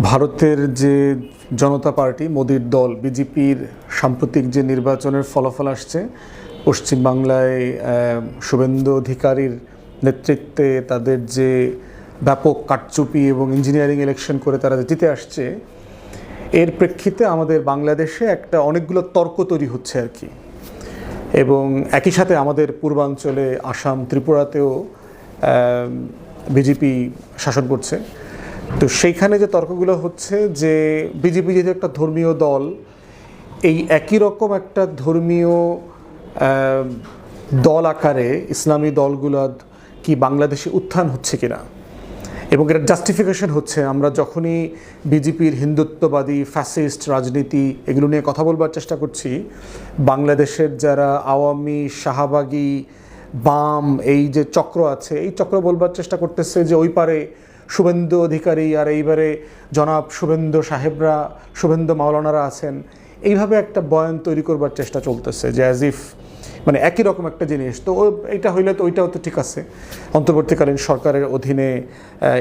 ভারতের যে জনতা পার্টি মোদির দল বিজেপির সাম্প্রতিক যে নির্বাচনের ফলাফল আসছে, পশ্চিমবাংলায় শুভেন্দু অধিকারীর নেতৃত্বে তাদের যে ব্যাপক কারচুপি এবং ইঞ্জিনিয়ারিং ইলেকশন করে তারা জিতে আসছে, এর প্রেক্ষিতে আমাদের বাংলাদেশে একটা অনেকগুলো তর্ক তৈরি হচ্ছে আর কি। এবং একই সাথে আমাদের পূর্বাঞ্চলে আসাম, ত্রিপুরাতেও বিজেপি শাসন করছে। তো সেইখানে যে তর্কগুলো হচ্ছে যে বিজেপি যেহেতু একটা ধর্মীয় দল, এই একই রকম একটা ধর্মীয় দল আকারে ইসলামী দলগুলো কি বাংলাদেশে উত্থান হচ্ছে কিনা, এবং এটার জাস্টিফিকেশন হচ্ছে আমরা যখনই বিজেপির হিন্দুত্ববাদী ফ্যাসিস্ট রাজনীতি এগুলো নিয়ে কথা বলবার চেষ্টা করছি, বাংলাদেশের যারা আওয়ামী শাহবাগী বাম এই যে চক্র আছে, এই চক্র বলবার চেষ্টা করতেছে যে ওই পারে শুভেন্দু অধিকারী আর এইবারে জনাব শুভেন্দু সাহেবরা, শুভেন্দু মাওলানারা আছেন। এইভাবে একটা বয়ান তৈরি করবার চেষ্টা চলতেছে যে অ্যাজ ইফ মানে একই রকম একটা জিনিস। তো এইটা হইলে তো ওইটাও তো ঠিক আছে। অন্তর্বর্তীকালীন সরকারের অধীনে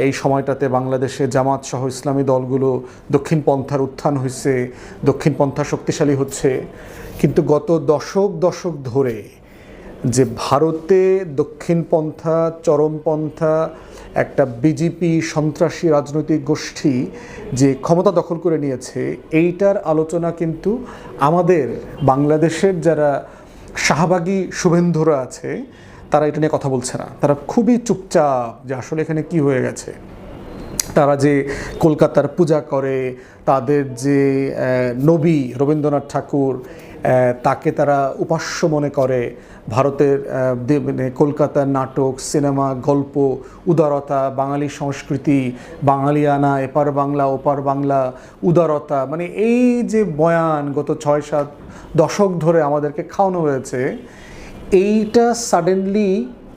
এই সময়টাতে বাংলাদেশে জামাত সহ ইসলামী দলগুলো দক্ষিণপন্থার উত্থান হয়েছে, দক্ষিণপন্থা শক্তিশালী হচ্ছে। কিন্তু গত দশক ধরে যে ভারতে দক্ষিণপন্থা চরমপন্থা একটা বিজেপি সন্ত্রাসী রাজনৈতিক গোষ্ঠী যে ক্ষমতা দখল করে নিয়েছে, এইটার আলোচনা কিন্তু আমাদের বাংলাদেশের যারা শাহবাগী শুভেন্দুরা আছে তারা এটা নিয়ে কথা বলছে না। তারা খুবই চুপচাপ যে আসলে এখানে কি হয়ে গেছে। তারা যে কলকাতার পূজা করে, তাদের যে নবী রবীন্দ্রনাথ ঠাকুর তাকে তারা উপাস্য মনে করে, ভারতের মানে কলকাতার নাটক সিনেমা গল্প উদারতা, বাঙালি সংস্কৃতি, বাঙালিয়ানা, এপার বাংলা ওপার বাংলা, উদারতা, মানে এই যে বয়ান গত 6-7 দশক ধরে আমাদেরকে খাওয়ানো হয়েছে, এইটা সাডেনলি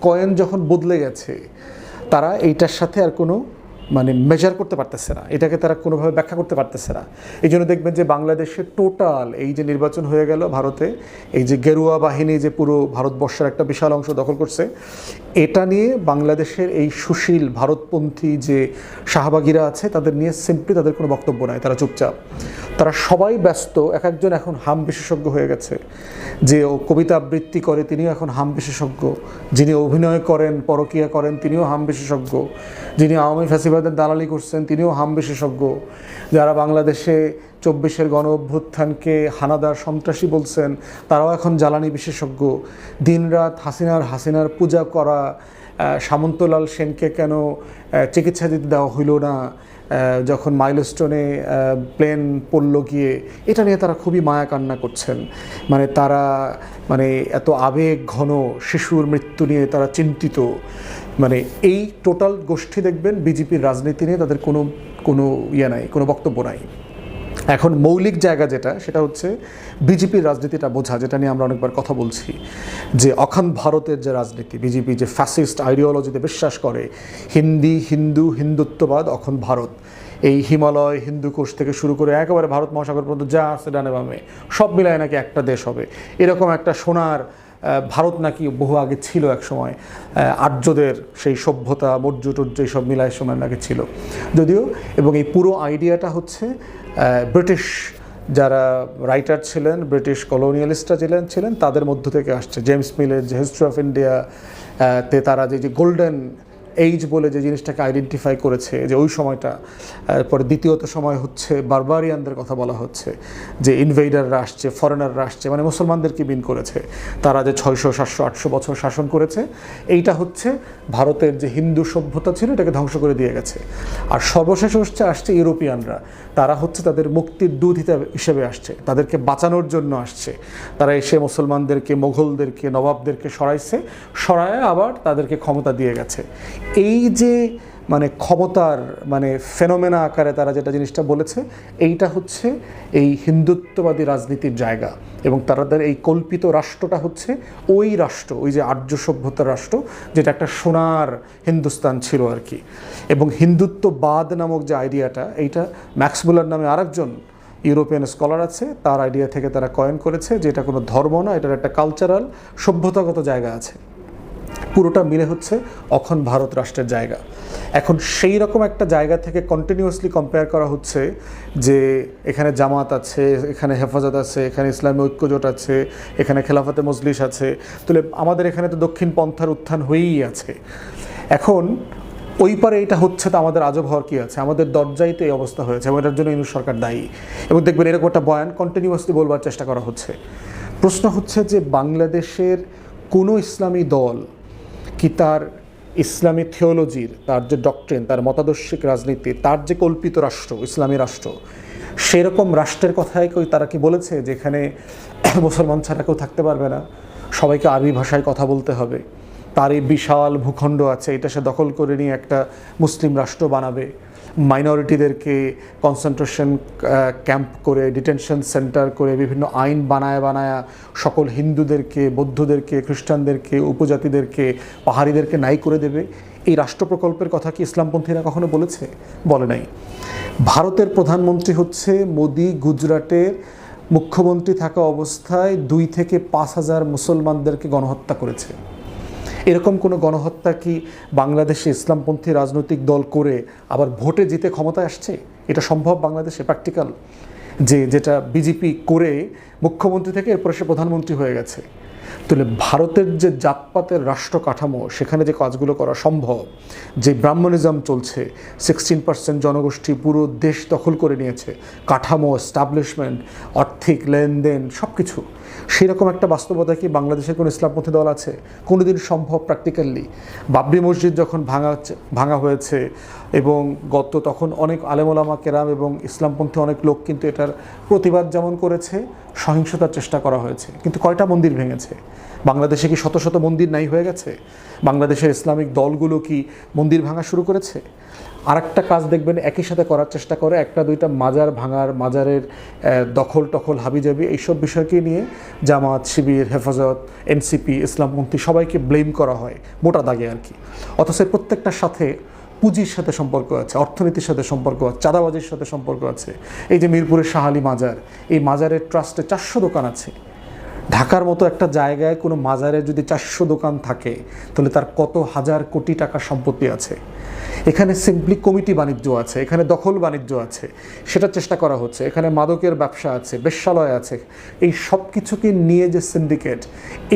কয়েন যখন বদলে গেছে, তারা এইটার সাথে আর কোনো মানে মেজার করতে পারতেছে না, এটাকে তারা কোনোভাবে ব্যাখ্যা করতে পারতেছে না। এই জন্য দেখবেন যে বাংলাদেশের টোটাল এই যে নির্বাচন হয়ে গেল ভারতে, এই যে গেরুয়া বাহিনী যে পুরো ভারতবর্ষের একটা বিশাল অংশ দখল করছে, এটা নিয়ে বাংলাদেশের এই সুশীল ভারতপন্থী যে শাহবাগীরা আছে তাদের নিয়ে সিম্পলি তাদের কোনো বক্তব্য নাই, তারা চুপচাপ। তারা সবাই ব্যস্ত, এক একজন এখন হাম বিশেষজ্ঞ হয়ে গেছে। যে ও কবিতা আবৃত্তি করে তিনিও এখন হাম বিশেষজ্ঞ, যিনি অভিনয় করেন পরকীয়া করেন তিনিও হাম বিশেষজ্ঞ, যিনি আওয়ামী ফ্যাসিবাদের দালালি করছেন তিনিও হাম বিশেষজ্ঞ, যারা বাংলাদেশে 24-এর গণ অভ্যুত্থানকে হানাদার সন্ত্রাসী বলছেন তারাও এখন জ্বালানি বিশেষজ্ঞ। দিনরাত হাসিনার পূজা করা, সামন্তলাল সেনকে কেন চিকিৎসা দিতে দেওয়া হইল না যখন মাইলস্টোনে প্লেন পড়ল গিয়ে, এটা নিয়ে তারা খুবই মায়া কান্না করছেন। মানে তারা মানে এত আবেগ ঘন শিশুর মৃত্যু নিয়ে তারা চিন্তিত। মানে এই টোটাল গোষ্ঠী দেখবেন বিজেপির রাজনীতি নিয়ে তাদের কোনো ইয়ে নাই, কোনো বক্তব্য নাই। এখন মৌলিক জায়গা যেটা, সেটা হচ্ছে বিজেপির রাজনীতিটা বোঝা, যেটা নিয়ে আমরা অনেকবার কথা বলছি যে অখণ্ড ভারতের যে রাজনীতি, বিজেপি যে ফ্যাসিস্ট আইডিওলজিতে বিশ্বাস করে, হিন্দুত্ববাদ অখণ্ড ভারত, এই হিমালয় হিন্দুকুশ থেকে শুরু করে একেবারে ভারত মহাসাগর পর্যন্ত যা আছে ডানে বামে সব মিলায় নাকি একটা দেশ হবে, এরকম একটা সোনার ভারত নাকি বহু আগে ছিল এক সময়, আর্যদের সেই সভ্যতা মৌর্য টর্য এইসব মিলায় সময় নাকি ছিল যদিও। এবং এই পুরো আইডিয়াটা হচ্ছে ব্রিটিশ যারা রাইটার ছিলেন, ব্রিটিশ কলোনিয়ালিস্টরা ছিলেন তাদের মধ্য থেকে আসছে। জেমস মিলের যে হিস্ট্রি অফ ইন্ডিয়া তে তারা যে গোল্ডেন এইজ বলে যে জিনিসটাকে আইডেন্টিফাই করেছে, যে ওই সময়টা। পরে দ্বিতীয়ত সময় হচ্ছে বারবারিয়ানদের কথা বলা হচ্ছে, যে ইনভেডাররা আসছে, ফরেনাররা আসছে, মানে মুসলমানদেরকে বিন করেছে, তারা যে 600, 700, 800 বছর শাসন করেছে। এইটা হচ্ছে ভারতের যে হিন্দু সভ্যতা ছিল এটাকে ধ্বংস করে দিয়ে গেছে। আর সর্বশেষ আসছে ইউরোপিয়ানরা, তারা হচ্ছে তাদের মুক্তির দূত হিসেবে আসছে, তাদেরকে বাঁচানোর জন্য আসছে। তারা এসে মুসলমানদেরকে, মোগলদেরকে, নবাবদেরকে সরায় আবার তাদেরকে ক্ষমতা দিয়ে গেছে। এই যে মানে ক্ষমতার মানে ফেনোমেনা আকারে তারা যেটা জিনিসটা বলেছে, এইটা হচ্ছে এই হিন্দুত্ববাদী রাজনীতির জায়গা। এবং তাদের এই কল্পিত রাষ্ট্রটা হচ্ছে ওই রাষ্ট্র, ওই যে আর্য সভ্যতার রাষ্ট্র, যেটা একটা সোনার হিন্দুস্তান ছিল আর কি। এবং হিন্দুত্ববাদ নামক যে আইডিয়াটা, এইটা ম্যাক্স মুলার নামে আরেকজন ইউরোপিয়ান স্কলার আছে, তার আইডিয়া থেকে তারা কয়েন করেছে যে এটা কোনো ধর্ম না, এটার একটা কালচারাল সভ্যতাগত জায়গা আছে। পুরোটা মিলে হচ্ছে অখন ভারত রাষ্ট্রের জায়গা। এখন সেই রকম একটা জায়গা থেকে কন্টিনিউয়াসলি কম্পেয়ার করা হচ্ছে যে এখানে জামাত আছে, এখানে হেফাজত আছে, এখানে ইসলামী ঐক্যজোট আছে, এখানে খেলাফতে মজলিস আছে, তাহলে আমাদের এখানে তো দক্ষিণ পন্থার উত্থান হয়েই আছে। এখন ওই পারে এটা হচ্ছে, তো আমাদের আজব হওয়ার কী আছে? আমাদের দরজাই তো এই অবস্থা হয়েছে এবং এটার জন্য ইউনূস সরকার দায়ী। এবং দেখবেন এরকম একটা বয়ান কন্টিনিউয়াসলি বলবার চেষ্টা করা হচ্ছে। প্রশ্ন হচ্ছে যে বাংলাদেশের কোনো ইসলামী দল কি তার ইসলামী থিওলজির, তার যে ডক্ট্রিন, তার মতাদর্শিক রাজনীতি, তার যে কল্পিত রাষ্ট্র, ইসলামী রাষ্ট্র, সেরকম রাষ্ট্রের কথাই তারা কি বলেছে যে এখানে মুসলমান ছাড়া কেউ থাকতে পারবে না, সবাইকে আরবি ভাষায় কথা বলতে হবে, তার এই বিশাল ভূখণ্ড আছে, এটা সে দখল করে নিয়ে একটা মুসলিম রাষ্ট্র বানাবে, মাইনরিটিদেরকে কনসেন্ট্রেশন ক্যাম্প করে, ডিটেনশন সেন্টার করে, বিভিন্ন আইন বানায় সকল হিন্দুদেরকে, বৌদ্ধদেরকে, খ্রিস্টানদেরকে, উপজাতিদেরকে, পাহাড়িদেরকে নাই করে দেবে? এই রাষ্ট্র প্রকল্পের কথা কি ইসলামপন্থীরা কখনো বলেছে? বলে নাই। ভারতের প্রধানমন্ত্রী হচ্ছে মোদি গুজরাটের মুখ্যমন্ত্রী থাকা অবস্থায় 2 থেকে 5,000 মুসলমানদেরকে গণহত্যা করেছে। এরকম কোনো গণহত্যা কি বাংলাদেশে ইসলামপন্থী রাজনৈতিক দল করে আবার ভোটে জিতে ক্ষমতায় আসছে? এটা সম্ভব বাংলাদেশে প্র্যাকটিক্যাল? যেটা বিজেপি করে মুখ্যমন্ত্রী থেকে এরপরে সে প্রধানমন্ত্রী হয়ে গেছে। তাহলে ভারতের যে জাতপাতের রাষ্ট্র কাঠামো, সেখানে যে কাজগুলো করা সম্ভব, যে ব্রাহ্মণিজম চলছে, 16% জনগোষ্ঠী পুরো দেশ দখল করে নিয়েছে, কাঠামো, এস্টাবলিশমেন্ট, আর্থিক লেনদেন, সব কিছু, সেরকম একটা বাস্তবতা কি বাংলাদেশের কোনো ইসলামপন্থী দল আছে? কোনোদিন সম্ভব প্র্যাকটিক্যালি? বাবরি মসজিদ যখন ভাঙা হয়েছে এবং তখন অনেক আলেমোলামা কেরাম এবং ইসলামপন্থী অনেক লোক কিন্তু এটার প্রতিবাদ যেমন করেছে, সহিংসতার চেষ্টা করা হয়েছে, কিন্তু কয়টা মন্দির ভেঙেছে? বাংলাদেশে কি শত শত মন্দির নাই হয়ে গেছে? বাংলাদেশের ইসলামিক দলগুলো কি মন্দির ভাঙা শুরু করেছে? আরেকটা কাজ দেখবেন একই সাথে করার চেষ্টা করে, 1-2টা মাজার ভাঙার, মাজারের দখল হাবিজাবি, এইসব বিষয়কে নিয়ে জামাত, শিবির, হেফাজত, এনসিপি, ইসলামপন্থী সবাইকে ব্লেম করা হয় মোটা দাগে আর কি। অথচ প্রত্যেকটার সাথে পুঁজির সাথে সম্পর্ক আছে, অর্থনীতির সাথে সম্পর্ক আছে, চাঁদাবাজির সাথে সম্পর্ক আছে। এই যে মিরপুরের শাহ আলী মাজার, এই মাজারের ট্রাস্টে 400 দোকান আছে। ঢাকার মতো একটা জায়গায় কোনো মাজারে যদি 400 দোকান থাকে, তাহলে তার কত হাজার কোটি টাকার সম্পত্তি আছে। এখানে সিম্পলি কমিটি বাণিজ্য আছে, এখানে দখল বাণিজ্য আছে, সেটা চেষ্টা করা হচ্ছে। এখানে মাদকের ব্যবসা আছে, বেশ্যালয় আছে, এই সব কিছুকে নিয়ে যে সিন্ডিকেট,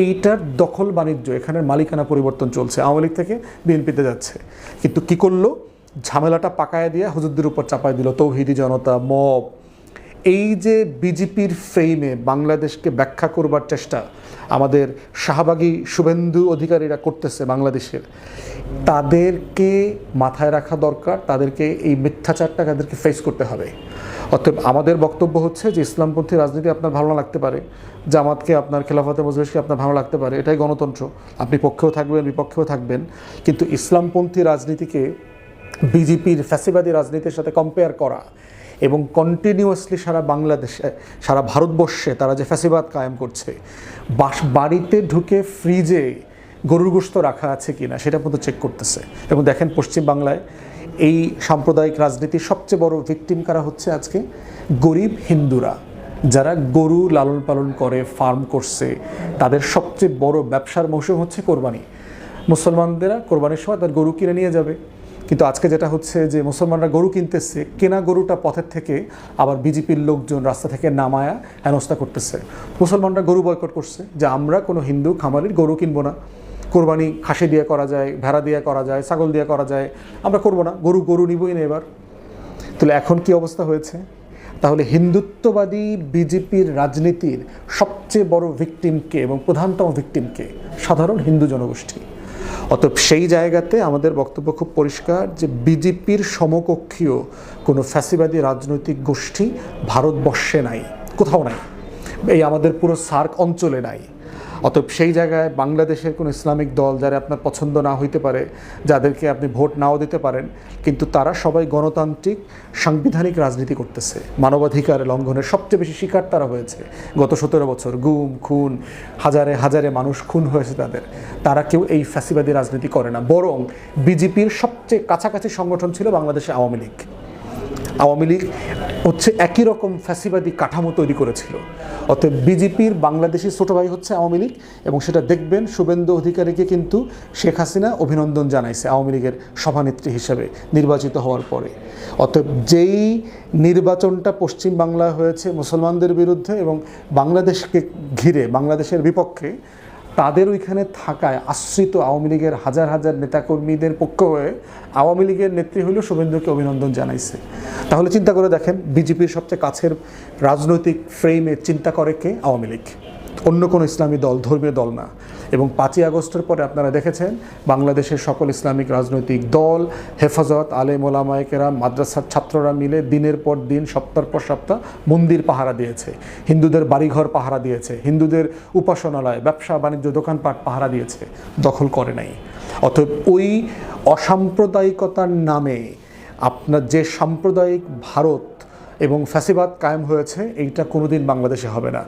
এইটার দখল বাণিজ্য, এখানের মালিকানা পরিবর্তন চলছে। আওয়ামী লীগ থেকে বিএনপিতে যাচ্ছে, কিন্তু কি করলো? ঝামেলাটা পাকায় দিয়ে হুজুরদের উপর চাপায় দিল, তৌহিদি জনতা, মব। এই যে বিজেপির ফ্রেমে বাংলাদেশকে ব্যাখ্যা করবার চেষ্টা আমাদের শাহবাগী শুভেন্দু অধিকারীরা করতেছে বাংলাদেশের, তাদেরকে মাথায় রাখা দরকার, তাদেরকে এই মিথ্যাচারটা তাদেরকে ফেস করতে হবে। অতএব আমাদের বক্তব্য হচ্ছে যে ইসলামপন্থী রাজনীতি আপনার ভালো লাগতে পারে, জামাতকে আপনার, খেলাফতে মজলিসকে আপনার ভালো লাগতে পারে, এটাই গণতন্ত্র, আপনি পক্ষেও থাকবেন বিপক্ষেও থাকবেন, কিন্তু ইসলামপন্থী রাজনীতিকে বিজেপির ফ্যাসিবাদী রাজনীতির সাথে কম্পেয়ার করা এবং কন্টিনিউয়াসলি সারা বাংলাদেশে, সারা ভারতবর্ষে তারা যে ফ্যাসিবাদ কায়েম করছে, বাড়িতে ঢুকে ফ্রিজে গরুর গোশত রাখা আছে কিনা সেটা পর্যন্ত চেক করতেছে। এবং দেখেন পশ্চিম বাংলায় এই সাম্প্রদায়িক রাজনীতির সবচেয়ে বড় ভিকটিম কারা হচ্ছে আজকে? গরিব হিন্দুরা, যারা গরু লালন পালন করে, ফার্ম করছে, তাদের সবচেয়ে বড় ব্যবসার মৌসুম হচ্ছে কোরবানি। মুসলমানদেরা কোরবানির সময় তার গরু কিনে নিয়ে যাবে, কিন্তু আজকে যেটা হচ্ছে যে মুসলমানরা গরু কিনতেছে, কেনা গরুটা পথের থেকে আবার বিজেপির লোকজন রাস্তা থেকে নামায়া হেনস্থা করতেছে। মুসলমানরা গরু বয়কট করছে যে আমরা কোনো হিন্দু খামারির গরু কিনবো না, কোরবানি খাসি দিয়ে করা যায়, ভেড়া দিয়ে করা যায়, ছাগল দিয়ে করা যায়, আমরা করবো না, গরু নিবই না এবার। তাহলে এখন কি অবস্থা হয়েছে? তাহলে হিন্দুত্ববাদী বিজেপির রাজনীতির সবচেয়ে বড় ভিকটিমকে এবং প্রধানতম ভিকটিমকে? সাধারণ হিন্দু জনগোষ্ঠী। অতএব সেই জায়গাতে আমাদের বক্তব্য খুব পরিষ্কার যে বিজেপির সমকক্ষীয় কোনো ফ্যাসিবাদী রাজনৈতিক গোষ্ঠী ভারতবর্ষে নাই, কোথাও নাই, এই আমাদের পুরো সার্ক অঞ্চলে নাই। অতএব সেই জায়গায় বাংলাদেশের কোনো ইসলামিক দল যারা আপনার পছন্দ না হইতে পারে, যাদেরকে আপনি ভোট নাও দিতে পারেন, কিন্তু তারা সবাই গণতান্ত্রিক সাংবিধানিক রাজনীতি করতেছে, মানবাধিকার লঙ্ঘনের সবচেয়ে বেশি শিকার তারা হয়েছে গত 17 বছর। গুম খুন, হাজারে হাজারে মানুষ খুন হয়েছে তাদের। তারা কেউ এই ফ্যাসিবাদী রাজনীতি করে না, বরং বিজেপির সবচেয়ে কাছাকাছি সংগঠন ছিল বাংলাদেশে আওয়ামী লীগ। আওয়ামী লীগ হচ্ছে একই রকম ফ্যাসিবাদী কাঠামো তৈরি করেছিল। অতএব বিজেপির বাংলাদেশি ছোট ভাই হচ্ছে আওয়ামী লীগ, এবং সেটা দেখবেন শুভেন্দু অধিকারীকে কিন্তু শেখ হাসিনা অভিনন্দন জানাইছে আওয়ামী লীগের সভানেত্রী হিসেবে নির্বাচিত হওয়ার পরে। অতএব যেই নির্বাচনটা পশ্চিম বাংলায় হয়েছে মুসলমানদের বিরুদ্ধে এবং বাংলাদেশকে ঘিরে বাংলাদেশের বিপক্ষে, তাদের ওইখানে থাকায় আশ্রিত আওয়ামী লীগের হাজার হাজার নেতাকর্মীদের পক্ষ হয়ে আওয়ামী লীগের নেত্রী হইল শুভেন্দুকে অভিনন্দন জানাইছে। তাহলে চিন্তা করে দেখেন, বিজেপির সবচেয়ে কাছের রাজনৈতিক ফ্রেমে চিন্তা করে কে? আওয়ামী লীগ, অন্য কোনো ইসলামী দল, ধর্মীয় দল না। এবং 5ই আগস্টের পরে আপনারা দেখেছেন বাংলাদেশের সকল ইসলামিক রাজনৈতিক দল, হেফাজত, আলেম ওলামায়ে কেরাম, মাদ্রাসার ছাত্ররা মিলে দিনের পর দিন, সপ্তাহের পর সপ্তাহ মন্দির পাহারা দিয়েছে, হিন্দুদের বাড়িঘর পাহারা দিয়েছে, হিন্দুদের উপাসনালয়, ব্যবসা বাণিজ্য, দোকানপাট পাহারা দিয়েছে, দখল করে নাই। অতএব ওই অসাম্প্রদায়িকতার নামে আপনার যে সাম্প্রদায়িক ভারত এবং ফ্যাসিবাদ কায়েম হয়েছে, এইটা কোনোদিন বাংলাদেশে হবে না।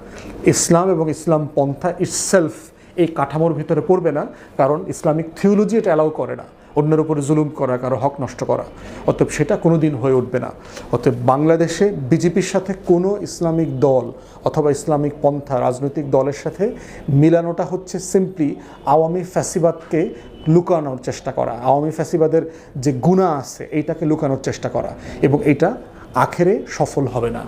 ইসলাম এবং ইসলাম পন্থা ইটসেলফ এই কাঠামোর ভিতরে পড়বে না, কারণ ইসলামিক থিওলজি এটা অ্যালাউ করে না অন্যের উপরে জুলুম করা, কারো হক নষ্ট করা। অতএব সেটা কোনো দিন হয়ে উঠবে না। অতএব বাংলাদেশে বিজেপির সাথে কোনো ইসলামিক দল অথবা ইসলামিক পন্থা রাজনৈতিক দলের সাথে মিলানোটা হচ্ছে সিম্পলি আওয়ামী ফ্যাসিবাদকে লুকানোর চেষ্টা করা, আওয়ামী ফ্যাসিবাদের যে গুনাহ আছে এইটাকে লুকানোর চেষ্টা করা, এবং এটা আখেরে সফল হবে না।